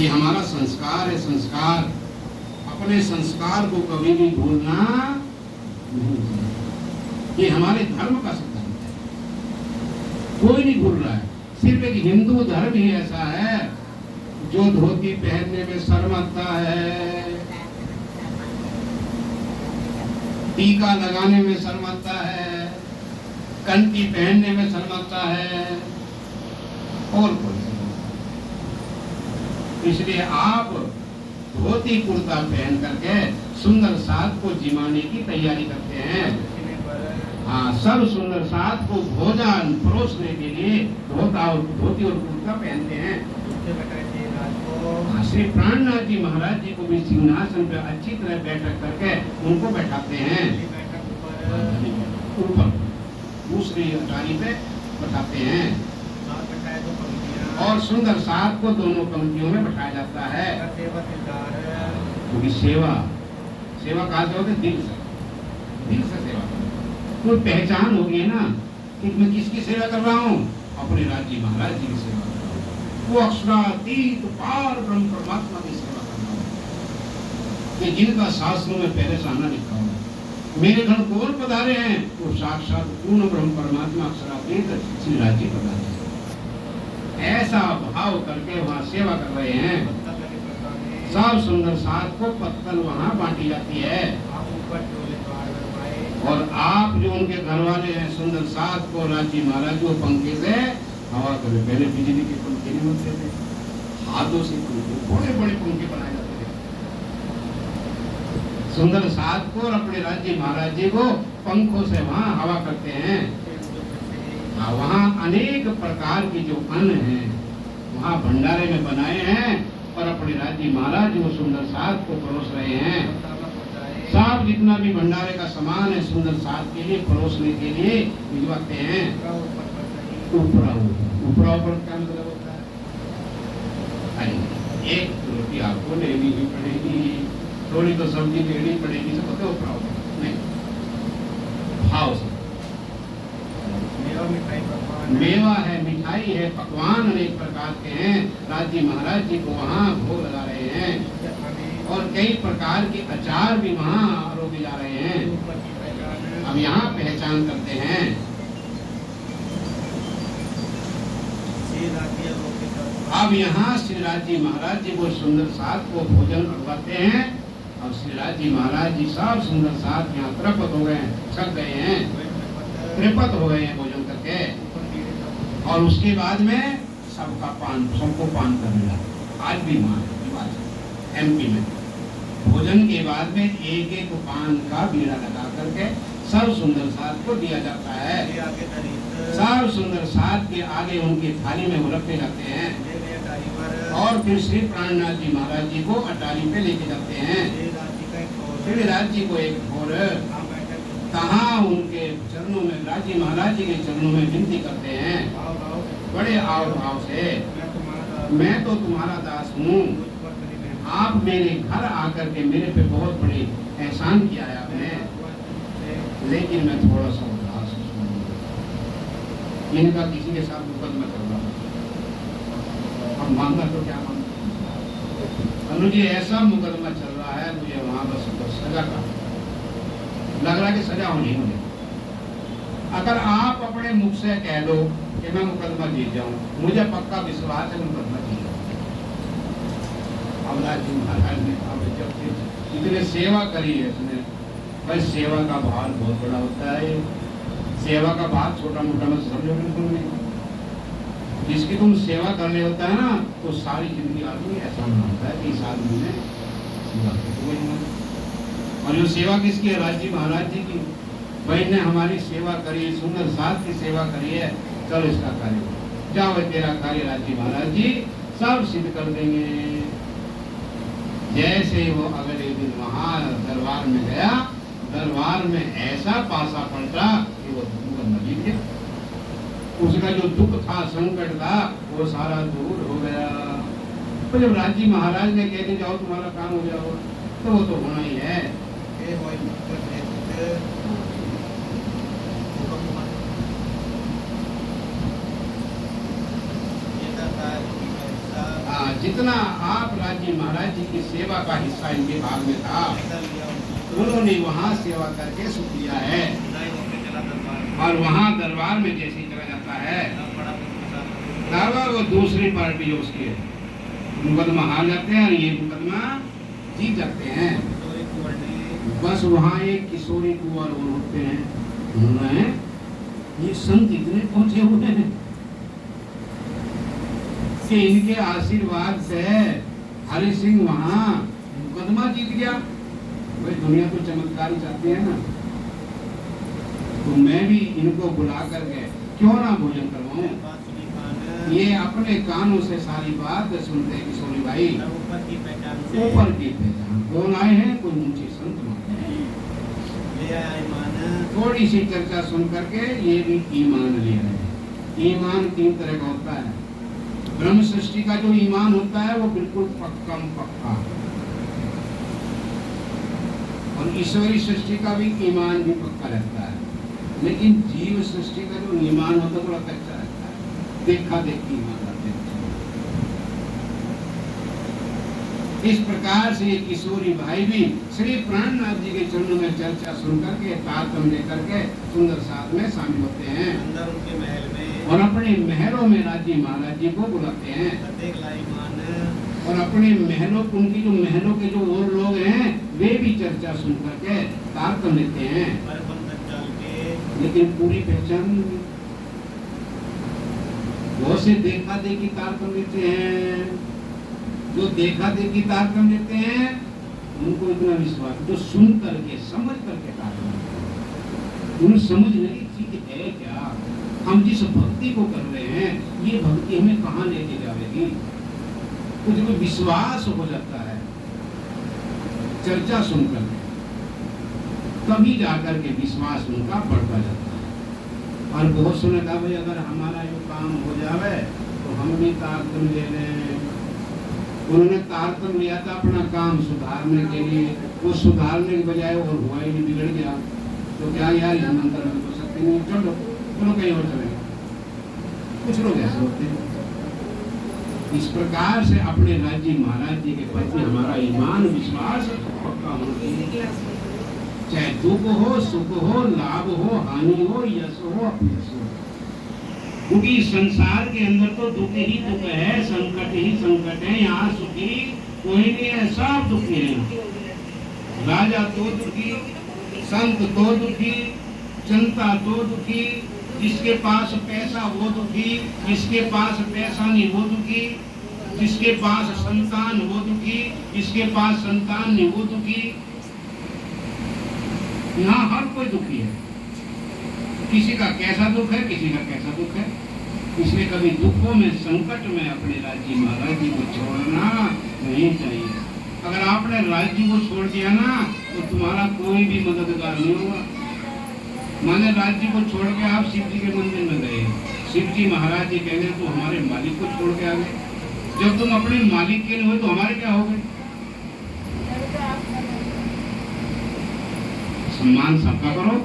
ये हमारा संस्कार है। संस्कार, अपने संस्कार को कभी भी भूलना नहीं। ये हमारे धर्म का सिद्धांत है, कोई नहीं भूल रहा है। सिर्फ एक हिंदू धर्म ही ऐसा है जो धोती पहनने में शर्माता है, टीका लगाने में शर्माता है, कंठी पहनने में शर्माता है, और कोई। इसलिए आप धोती कुर्ता पहन करके सुंदर साथ को जिमाने की तैयारी करते हैं। हाँ, सब सुंदर साथ को भोजन परोसने के लिए धोती और कुर्ता पहनते हैं। श्री प्राणनाथ जी महाराज जी को भी सिंहासन पे अच्छी तरह बैठक करके उनको बैठाते हैं, ऊपर दूसरी अटारी पे बैठाते हैं, और सुंदर साथ को दोनों पंक्तियों में बैठाया जाता है। क्योंकि सेवा कहाँ से होती है? दिल से सेवा। कोई पहचान होगी ना कि मैं किसकी सेवा कर रहा हूँ? अपने राज्य महाराज जी की सेवा कर रहा हूँ। वो अक्षरातीत पार ब्रह्म परमात्मा की सेवा कर रहा हूँ, कि जिनका शास्त्रों में पहले से आना लिखा हुआ है। मेरे घर कौन पधारे हैं? वो साक्षात पूर्ण ब्रह्म परमात्मा अक्षरातीत श्री राज्य पधारे। ऐसा भाव करके वहाँ सेवा कर रहे हैं। सब सुंदर साथ को पत्तल वहाँ बांटी जाती है, और आप जो उनके घर वाले हैं सुंदर साथ को राज्य महाराज को पंखे से हवा करे। पहले बिजली के पंखे नहीं होते थे, हाथों से बड़े बड़े पंखे बनाए जाते थे। सुंदर साथ को और अपने राज्य महाराज जी को पंखों से वहाँ हवा करते हैं। वहाँ अनेक प्रकार की जो अन्न है वहाँ भंडारे में बनाए हैं, और अपने राज्य महाराज वो सुंदर साथ को परोस रहे हैं। सब जितना भी भंडारे का सामान है सुंदर साथ के लिए परोसने के लिए भिजवाते हैं। ऊपरा ऊपर क्या मतलब होता है? एक रोटी आपको लेनी ही पड़ेगी, थोड़ी तो सब्जी लेनी पड़ेगी, सब पता ऊपरा नहीं, भाव से। मेवा है, मिठाई है, पकवान अनेक प्रकार के हैं। राज्य महाराज जी को वहाँ भोग लगा रहे हैं, और कई प्रकार के अचार भी वहाँ आरोपे जा रहे हैं। अब यहाँ पहचान करते हैं। अब यहाँ श्री राज्य महाराज जी को सुंदर साथ को भोजन करवाते हैं, और श्री राज्य महाराज जी सब सुंदर साथ यहाँ तृप्त हो गए हैं, थक गए हैं, तृप्त हो गए हैं भोजन करके। और उसके बाद में सबको पान करना। आज भी वहाँ MP में भोजन के बाद में एक एक पान का बीड़ा लगा करके सब सुंदर साथ को दिया जाता है। सब सुंदर साथ के आगे उनकी थाली में वो रखे जाते हैं, और फिर श्री प्राणनाथ जी महाराज जी को अटारी पे लेके जाते हैं। श्री राज्य जी को एक और कहाँ उनके चरणों में, राज्य महाराज जी के चरणों में विनती करते हैं बड़े आव भाव से, मैं तो तुम्हारा दास हूँ, आप मेरे घर आकर के मेरे पे बहुत बड़े एहसान किया है आपने, लेकिन मैं थोड़ा सा उदास हूँ। इनका किसी के साथ मुकदमा चल रहा है। अब मांगा तो क्या मांगा? मुझे ऐसा मुकदमा चल रहा है, मुझे वहाँ बस सजा का लग रहा है कि सजा होनी मुझे। अगर आप अपने मुख से कह दो कि मैं मुकदमा जीत जाऊं, मुझे पक्का विश्वास है मुकदमा जीत जाऊं। अब राज्य महाराज ने कहा जब इतने सेवा करी है इसने, भाई सेवा का भार बहुत बड़ा होता है। सेवा का भार छोटा मोटा मत समझो बिल्कुल नहीं। जिसकी तुम सेवा करने होता है ना, तो सारी जिंदगी आदमी ऐसा नहीं होता है कि इस आदमी ने सेवा की। और ये सेवा किसकी है? राज्य महाराज जी की। भाई ने हमारी सेवा करी, सुंदर साथ की सेवा करी है, चलो इसका कार्य जाओ, तेरा कार्य राज्य महाराज जी सब सिद्ध कर देंगे। जैसे वो अगले दिन वहाँ दरबार में गया, दरबार में ऐसा पासा पलटा कि वो मुकदमा जीत गया। उसका जो दुख था, संकट था, वो सारा दूर हो गया। तो जब राज्य महाराज ने कह दिया जाओ तुम्हारा काम हो गया हो, तो वो तो होना ही है। जितना आप राज्य महाराज जी की सेवा का हिस्सा इनके भाग में था, उन्होंने वहाँ सेवा करके सुख लिया है। और वहाँ दरबार में जैसे चला जाता है, दरबार वो दूसरी पार्टी है उसके मुकदमा हार जाते हैं और ये मुकदमा जीत जाते हैं। बस वहाँ एक किशोरी कुंवर और होते हैं, उन्होंने ये संत इतने पहुंचे हुए हैं कि इनके आशीर्वाद से हरि सिंह वहाँ मुकदमा जीत गया। भाई दुनिया तो चमत्कार चाहती है ना, तो मैं भी इनको बुला करके क्यों ना भोजन करवाऊं। ये अपने कानों से सारी बात सुनते हैं किशोरी भाई। ऊपर की पहचान कौन आए हैं, कोई ऊंचे संत थोड़ी सी चर्चा सुन करके ये भी ईमान ले रहे हैं। ईमान 3 तरह का होता है। ब्रह्म सृष्टि का जो ईमान होता है वो बिल्कुल पक्का, और ईश्वरी सृष्टि का भी ईमान भी पक्का रहता है। लेकिन जीव सृष्टि का जो ईमान होता है थोड़ा कच्चा रहता है, देखा देखी ईमान रहते हैं। इस प्रकार से किशोरी भाई भी श्री प्राणनाथ जी के चरणों में चर्चा सुन करके तारतम लेकर के सुंदर साथ में शामिल होते हैं। अंदर उनके महल में और अपने महलों में राज्य महाराज जी को बुलाते हैं। और अपने महलों, उनकी जो महलों के जो और लोग हैं वे भी चर्चा सुन करके तारतम लेते हैं, लेकिन पूरी पहचान बहुत से देखा देखी तारतम लेते हैं। जो देखा देखी तारतम लेते हैं उनको इतना विश्वास, जो सुन करके समझ करके तारतम, उन्हें समझ नहीं चीज है क्या, हम जिस भक्ति को कर रहे हैं ये भक्ति हमें कहाँ लेके जाएगी, कुछ भी विश्वास हो जाता है चर्चा सुनकर, तभी जाकर के विश्वास उनका बढ़ता जाता है। और बहुत सुना था भाई अगर हमारा ये काम हो जावे तो हम भी तारतम ले लें। उन्होंने तारतम लिया था अपना काम सुधारने के लिए, वो सुधारने के बजाय और हुआ ही नहीं, बिगड़ गया। तो क्या यार इस मंत्र में तो सकते नहीं, चलो कहीं और चलेगा। कुछ लोग ऐसे होते हैं। इस प्रकार से अपने राज्य महाराज जी के प्रति हमारा ईमान विश्वास पक्का होना चाहिए। चाहे दुख हो, सुख हो, लाभ हो, हानि हो, यश हो, अपयश हो, क्योंकि संसार के अंदर तो दुख ही दुख है, संकट ही संकट है। यहाँ सुखी कोई नहीं है, सब दुखी है। राजा तो दुखी, संत तो दुखी, जनता तो दुखी, जिसके पास पैसा वो दुखी, जिसके पास पैसा नहीं वो दुखी, जिसके पास संतान वो दुखी, जिसके पास संतान नहीं वो दुखी। यहाँ हर कोई दुखी है। किसी का कैसा दुख है, किसी का कैसा दुख है। इसलिए कभी दुखों में, संकट में अपने राज्य महाराज जी को छोड़ना नहीं चाहिए। अगर आपने राज्य को छोड़ दिया ना तो तुम्हारा कोई भी मददगार नहीं होगा। माने राज्य को छोड़ के आप शिव जी के मंदिर में गए, शिव जी महाराज जी कह रहे तो हमारे मालिक को छोड़ के आ गए। जब तुम अपने मालिक के लिए हो तो हमारे क्या हो गए। सम्मान सबका करो,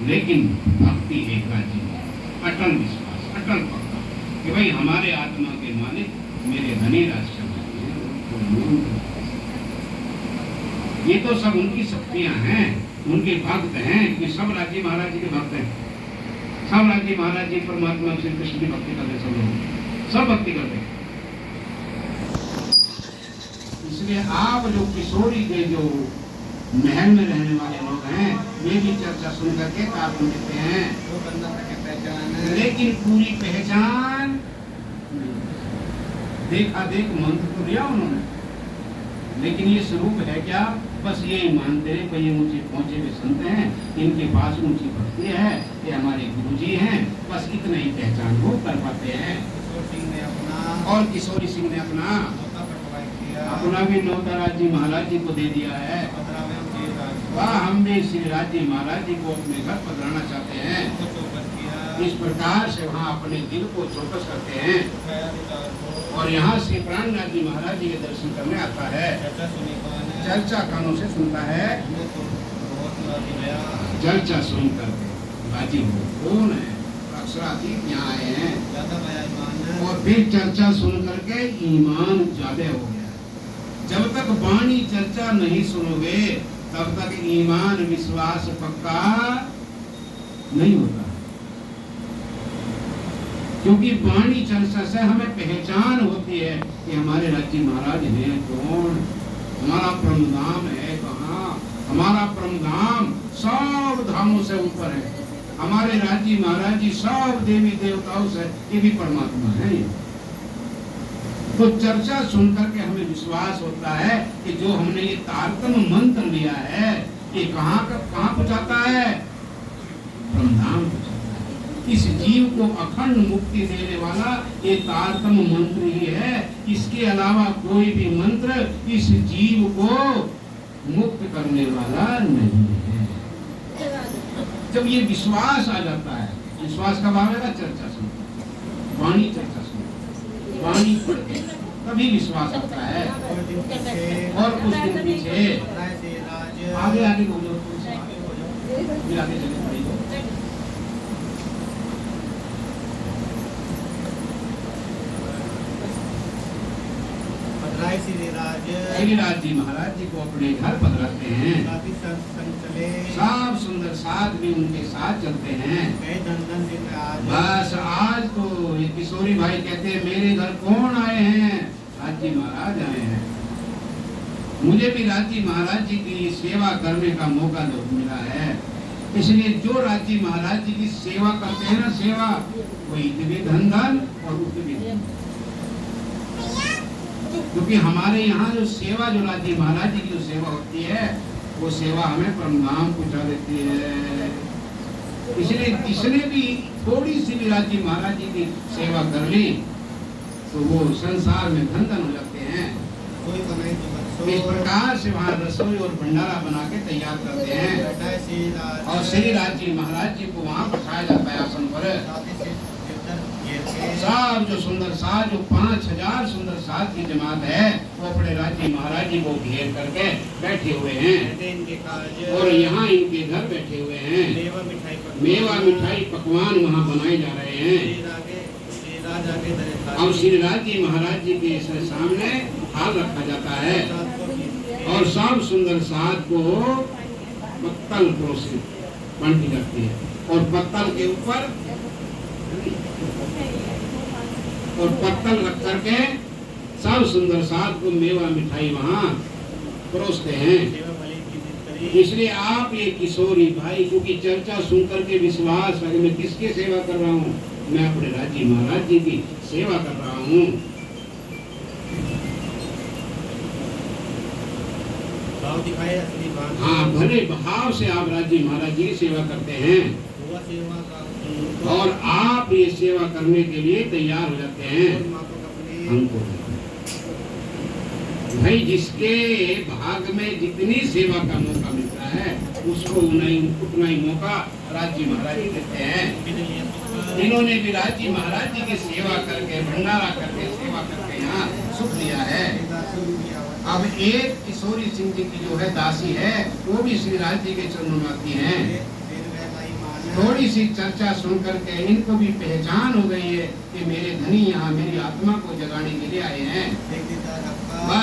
लेकिन भक्ति एक राज्य में, अटल विश्वास, अटल पक्का कि भाई हमारे आत्मा के मालिक मेरे धनी राष्ट्र हैं। ये तो सब उनकी शक्तियां हैं, उनके भक्त हैं, कि सब राज्य महाराज जी के भक्त हैं। सब राज्य महाराज जी परमात्मा श्री कृष्ण की भक्ति करते, सब लोग सब भक्ति करते। इसलिए आप जो किशोरी के जो महल में रहने वाले लोग हैं वे भी चर्चा सुन करके तारतम लेते हैं, लेकिन पूरी पहचान देखा देख मंत्र तो लिया उन्होंने, लेकिन ये स्वरूप है क्या, बस ये मानते हैं कि ये ऊंचे पहुंचे हुए संत हैं, इनके पास ऊंची भक्ति है, ये हमारे गुरुजी हैं, बस इतना ही पहचान वो कर पाते हैं। और किशोरी सिंह ने अपना भी न्योता राज्य महाराज जी को दे दिया है। वाह, हम भी श्री राज्य महाराज जी को अपने घर पधराना चाहते हैं। इस प्रकार से वहाँ अपने दिल को चौकस करते हैं और यहाँ श्री प्राणनाथ जी महाराज जी के दर्शन करने आता है। चर्चा कानों से सुनता है, चर्चा सुनकर राजी हो। कौन है? अक्षराधीश यहाँ आए हैं और फिर चर्चा सुन करके ईमान ज्यादा हो गया। जब तक वाणी चर्चा नहीं सुनोगे तब तक ईमान विश्वास पक्का नहीं होता, क्योंकि वाणी चर्चा से हमें पहचान होती है कि हमारे राज्य महाराज हैं कौन, हमारा परम धाम है कहाँ। हमारा परम धाम सब धामों से ऊपर है, हमारे राज्य महाराज जी सब देवी देवताओं से ये भी परमात्मा है। तो चर्चा सुन करके हमें विश्वास होता है कि जो हमने ये तारतम मंत्र लिया है ये कहाँ पहुँचाता है, परमधाम पहुँचाता है। इस जीव को अखंड मुक्ति देने वाला ये तारतम मंत्र ही है, इसके अलावा कोई भी मंत्र इस जीव को मुक्त करने वाला नहीं है। जब ये विश्वास आ जाता है, विश्वास कब आवेगा, चर्चा सुन, वाणी चर्चा सुन, वाणी पढ़ के तभी विश्वास आता है। और उस दिन पीछे आगे आगे बोलो, फिर आगे चले पड़ी। श्रीराज जी महाराज जी को अपने घर पधराते हैं, सब सुंदर साथ भी उनके साथ चलते हैं। बस आज तो ये किशोरी भाई कहते हैं मेरे घर कौन आए हैं, राज जी महाराज आए हैं। मुझे भी राज जी महाराज जी की सेवा करने का मौका मिला है, इसलिए जो राज जी महाराज जी की सेवा करते हैं ना, सेवा वही भी धन धन और उसके भी, क्योंकि हमारे यहाँ जो सेवा, जो राज जी महाराज जी की जो सेवा होती है वो सेवा हमें परमधाम पहुँचा देती है। इसलिए जिसने भी थोड़ी सी भी राज जी महाराज जी की सेवा कर ली तो वो संसार में धन धन हो जाते हैं। इस प्रकार से वहाँ रसोई और भंडारा बना के तैयार करते हैं और श्री राज जी महाराज जी को वहाँ बैठाया जाता है आसन पर। सब जो सुंदर साथ, जो 5000 सुंदर साथ की जमात है वो अपने राज्य महाराज जी को घेर करके बैठे हुए हैं और यहाँ इनके घर बैठे हुए हैं। मेवा मिठाई पकवान वहाँ बनाए जा रहे हैं और श्री राज जी महाराज जी के सामने हाल रखा जाता है और सब सुंदर साथ को पत्तल परोसी बांटी जाती है और पत्तल के ऊपर और पत्तल रख करके सब सुंदर साथ को मेवा मिठाई वहाँ परोसते हैं। इसलिए आप ये किशोरी भाई, क्योंकि चर्चा सुन करके विश्वास है कि मैं किसकी सेवा कर रहा हूँ, मैं अपने राज्य महाराज जी की सेवा कर रहा हूँ। हाँ, भले भाव से आप राज्य महाराज जी की सेवा करते हैं और आप ये सेवा करने के लिए तैयार हो जाते हैं। हमको भाई जिसके भाग में जितनी सेवा का मौका मिलता है उसको उतना ही मौका राज जी महाराज जी देते हैं। इन्होंने भी राज जी महाराज जी की सेवा करके, भंडारा करके, सेवा करके यहाँ सुख लिया है। अब एक किशोरी सिंह जी की जो है दासी है वो भी श्री राज जी के चरणों में आती है। थोड़ी सी चर्चा सुन करके इनको भी पहचान हो गई है कि मेरे धनी यहाँ मेरी आत्मा को जगाने के लिए आए हैं।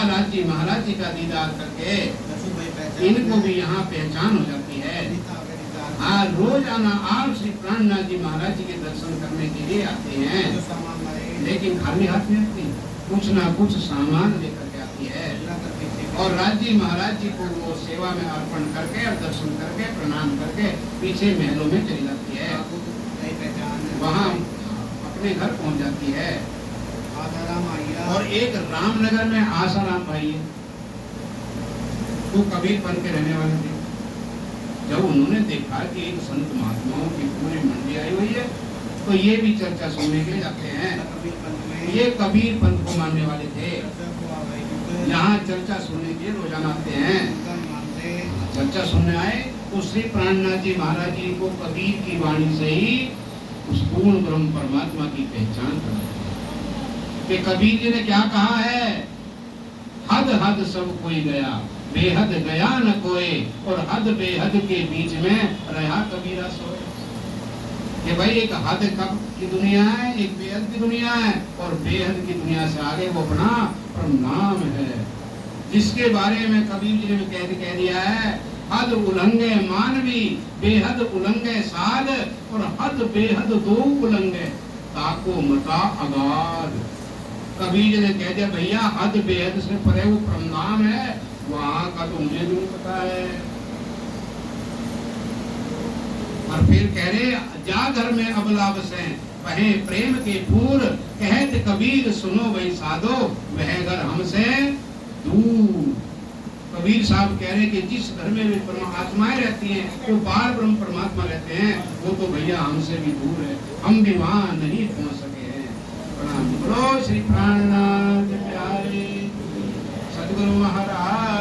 राज जी महाराज जी का दीदार करके इनको भी यहाँ पहचान हो जाती है। हाँ, रोजाना आप श्री प्राणनाथ जी महाराज जी के दर्शन करने के लिए आते हैं, लेकिन खाली हाथ में आती, कुछ ना कुछ सामान लेकर के आती है और राज जी महाराज जी को वो सेवा में अर्पण करके और दर्शन करके प्रणाम करके पीछे महलों में चली जाती है। वहाँ अपने घर पहुँच जाती है। और एक रामनगर में आसाराम भाई है, वो कबीरपंथ के रहने वाले थे। जब उन्होंने देखा कि एक संत महात्माओं की पूरी मंडी आई हुई है तो ये भी चर्चा सुनने के लिए जाते हैं। ये कबीरपंथ को मानने वाले थे, यहाँ चर्चा सुनने के लिए रोजाना आते हैं। चर्चा सुनने आए तो श्री प्राणनाथ जी महाराज जी को कबीर की वाणी से ही उस पूर्ण ब्रह्म परमात्मा की पहचान कर कि कबीर जी ने क्या कहा है, हद हद सब कोई गया, बेहद गया न कोई, और हद बेहद के बीच में रहा कबीरा सोए। कि भाई एक हद कब की दुनिया है, एक बेहद की दुनिया है, और बेहद की दुनिया से आगे वो अपना परम नाम है, जिसके बारे में कबीर जी ने कह दिया है, हद उलंघे मानवी बेहद उलंघे साध, और हद बेहद दो उलंघे ताको मता अगाध। कबीर जी ने कह दिया भैया हद बेहद से परे वो परम नाम है, वहां का तो मुझे भी नहीं पता है। और फिर कह रहे जा घर में अबला बसे वहे प्रेम के पूर, कहत कबीर सुनो वही साधो वह घर हमसे दूर। कबीर साहब कह रहे कि जिस घर में भी आत्माएं रहती हैं, वो बार ब्रह्म परमात्मा रहते हैं, वो तो भैया हमसे भी दूर है, हम भी वहां नहीं पहुंच सके हैं। प्रणाम। बोलो श्री प्राणनाथ प्यारे सद्गुरु महाराज।